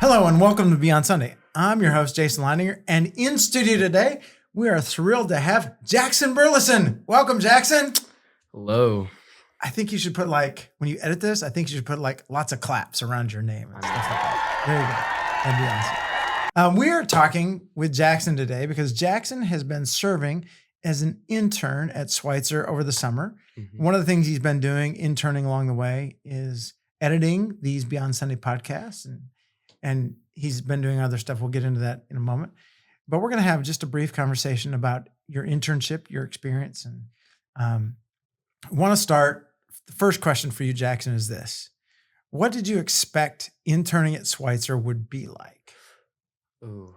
Hello and welcome to Beyond Sunday. I'm your host, Jason Leininger, and in studio today, we are thrilled to have Jackson Burleson. Welcome, Jackson. Hello. I think you should put when you edit this, I think you should put lots of claps around your name and stuff like that. There you go. That'd be awesome. We are talking with Jackson today because Jackson has been serving as an intern at Schweitzer over the summer. Mm-hmm. One of the things he's been doing, interning along the way, is editing these Beyond Sunday podcasts, and he's been doing other stuff. We'll get into that in a moment. But we're going to have just a brief conversation about your internship, your experience. And I want to start. The first question for you, Jackson, is this. What did you expect interning at Schweitzer would be like? Ooh.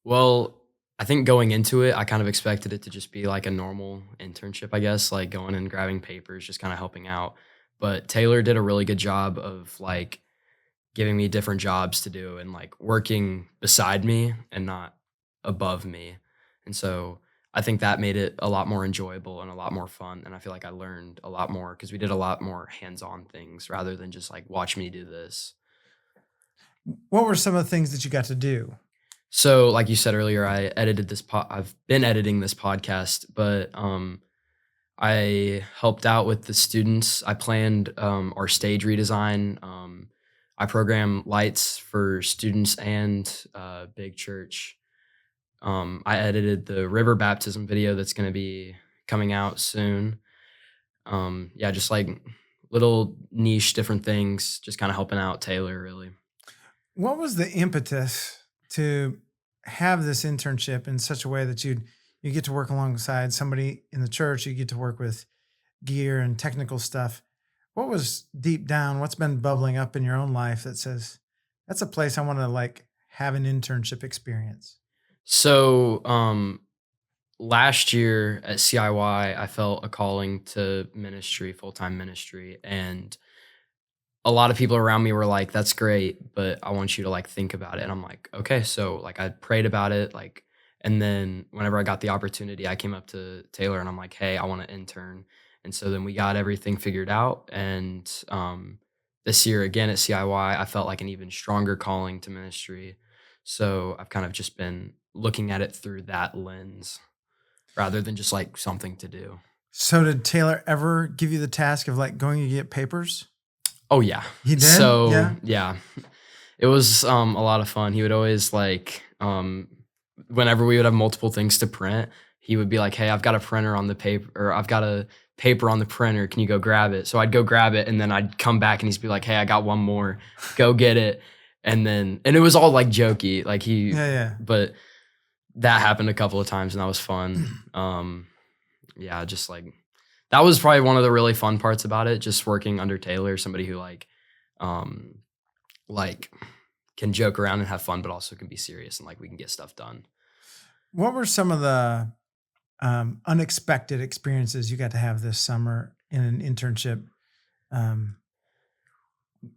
Well, I think going into it, I kind of expected it to just be like a normal internship, I guess, like going and grabbing papers, just kind of helping out. But Taylor did a really good job of giving me different jobs to do and working beside me and not above me. And so I think that made it a lot more enjoyable and a lot more fun. And I feel like I learned a lot more because we did a lot more hands-on things rather than just watch me do this. What were some of the things that you got to do? So like you said earlier, I edited this I've been editing this podcast, but I helped out with the students. I planned our stage redesign. I program lights for students and big church. I edited the river baptism video that's going to be coming out soon. Just little niche different things, just kind of helping out Taylor, really. What was the impetus to have this internship in such a way that you get to work alongside somebody in the church, you get to work with gear and technical stuff? What was deep down, what's been bubbling up in your own life that says, that's a place I want to have an internship experience? So last year at CIY, I felt a calling to ministry, full-time ministry. And a lot of people around me were like, that's great, but I want you to think about it. And I'm like, okay. So I prayed about it. And then whenever I got the opportunity, I came up to Taylor and I'm like, hey, I want to intern. And so then we got everything figured out. And this year, again, at CIY, I felt like an even stronger calling to ministry. So I've kind of just been looking at it through that lens rather than just something to do. So did Taylor ever give you the task of going to get papers? Oh, yeah. He did? So, yeah. It was a lot of fun. He would always whenever we would have multiple things to print, he would be like, hey, I've got a printer on the paper, or I've got a paper on the printer. Can you go grab it? So I'd go grab it, and then I'd come back and he'd be like, hey, I got one more. Go get it. And it was all jokey. But that happened a couple of times and that was fun. That was probably one of the really fun parts about it. Just working under Taylor, somebody who can joke around and have fun, but also can be serious and we can get stuff done. What were some of the unexpected experiences you got to have this summer in an internship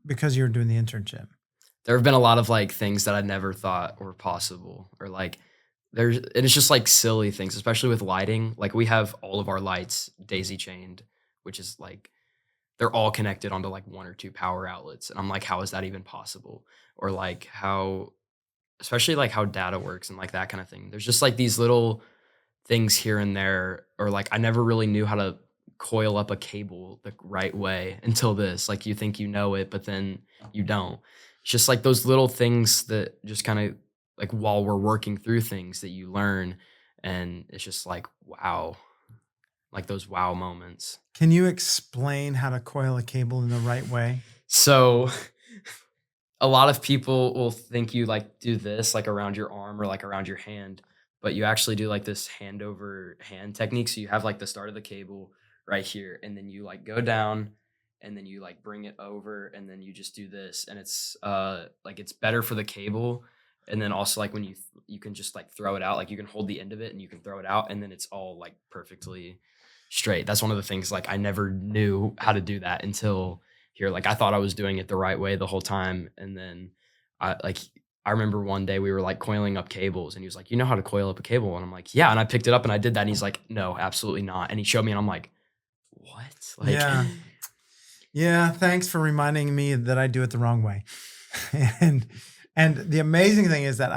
because you were doing the internship? There have been a lot of things that I never thought were possible, or and it's just silly things, especially with lighting. We have all of our lights daisy chained, which is they're all connected onto one or two power outlets. And I'm like, how is that even possible? Or how, especially how data works and that kind of thing. There's just these little things here and there, or I never really knew how to coil up a cable the right way until this. You think you know it, but then you don't. It's just those little things that just kind of while we're working through things that you learn, and it's just wow, those wow moments. Can you explain how to coil a cable in the right way? So a lot of people will think you do this around your arm or around your hand, but you actually do this hand over hand technique. So you have the start of the cable right here, and then you go down, and then you bring it over, and then you just do this, and it's it's better for the cable. And then also when you can just throw it out, you can hold the end of it and you can throw it out, and then it's all perfectly straight. That's one of the things I never knew how to do that until here. I thought I was doing it the right way the whole time, and then I remember one day we were coiling up cables, and he was like, you know how to coil up a cable? And I'm like, yeah. And I picked it up and I did that, and he's like, no, absolutely not. And he showed me, and I'm like, what? Yeah. Thanks for reminding me that I do it the wrong way. and the amazing thing is that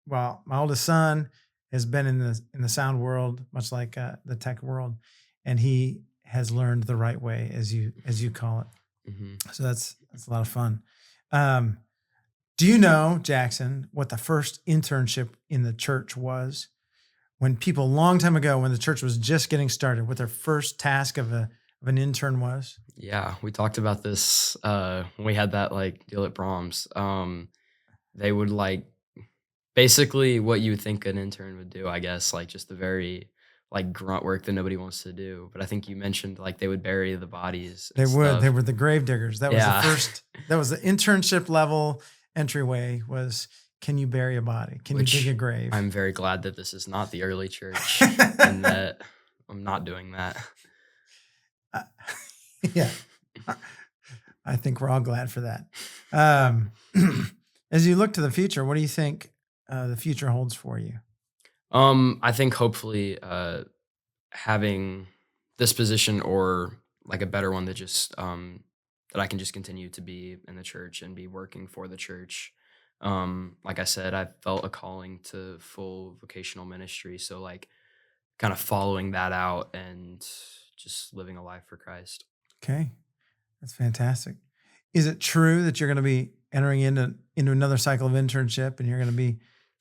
my oldest son has been in the sound world, much like the tech world, and he has learned the right way, as you call it. So that's a lot of fun. Do you know, Jackson, what the first internship in the church was? When people a long time ago, when the church was just getting started, what their first task of an intern was? Yeah, we talked about this when we had that like deal at Brahms. They would like basically what you would think an intern would do, I guess, like just the very like grunt work that nobody wants to do. But I think you mentioned like they would bury the bodies They and would. They stuff. were the grave diggers. That was the Yeah. first. That was the internship level entryway. Was, can you bury a body? Can Which you dig a grave? I'm very glad that this is not the early church and that I'm not doing that. Yeah, I think we're all glad for that. As you look to the future, what do you think the future holds for you? I think hopefully having this position or like a better one that just that I can just continue to be in the church and be working for the church. Like I said, I felt a calling to full vocational ministry, so like kind of following that out and just living a life for Christ. Okay, that's fantastic. Is it true that you're going to be entering into another cycle of internship, and you're going to be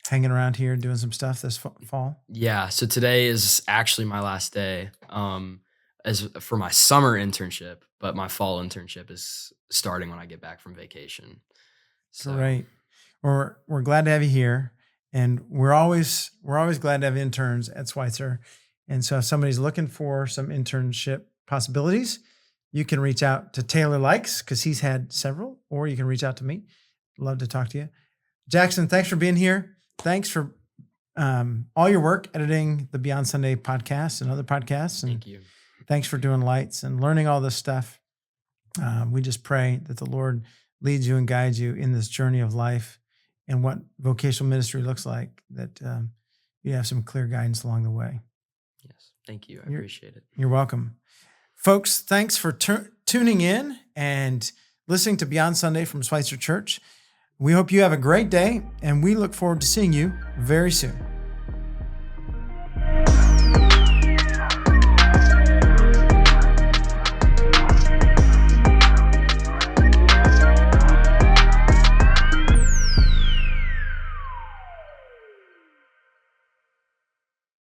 hanging around here doing some stuff this fall? Yeah, so today is actually my last day as for my summer internship, but my fall internship is starting when I get back from vacation. So Great. We're glad to have you here, and we're always glad to have interns at Schweitzer. And so, if somebody's looking for some internship possibilities, you can reach out to Taylor Likes because he's had several, or you can reach out to me. Love to talk to you, Jackson. Thanks for being here. Thanks for all your work editing the Beyond Sunday podcast and other podcasts. And thank you. thanks for doing lights and learning all this stuff. We just pray that the Lord leads you and guides you in this journey of life and what vocational ministry looks like, that you have some clear guidance along the way. Yes, thank you. I appreciate it. You're welcome. Folks, thanks for tuning in and listening to Beyond Sunday from Schweitzer Church. We hope you have a great day, and we look forward to seeing you very soon.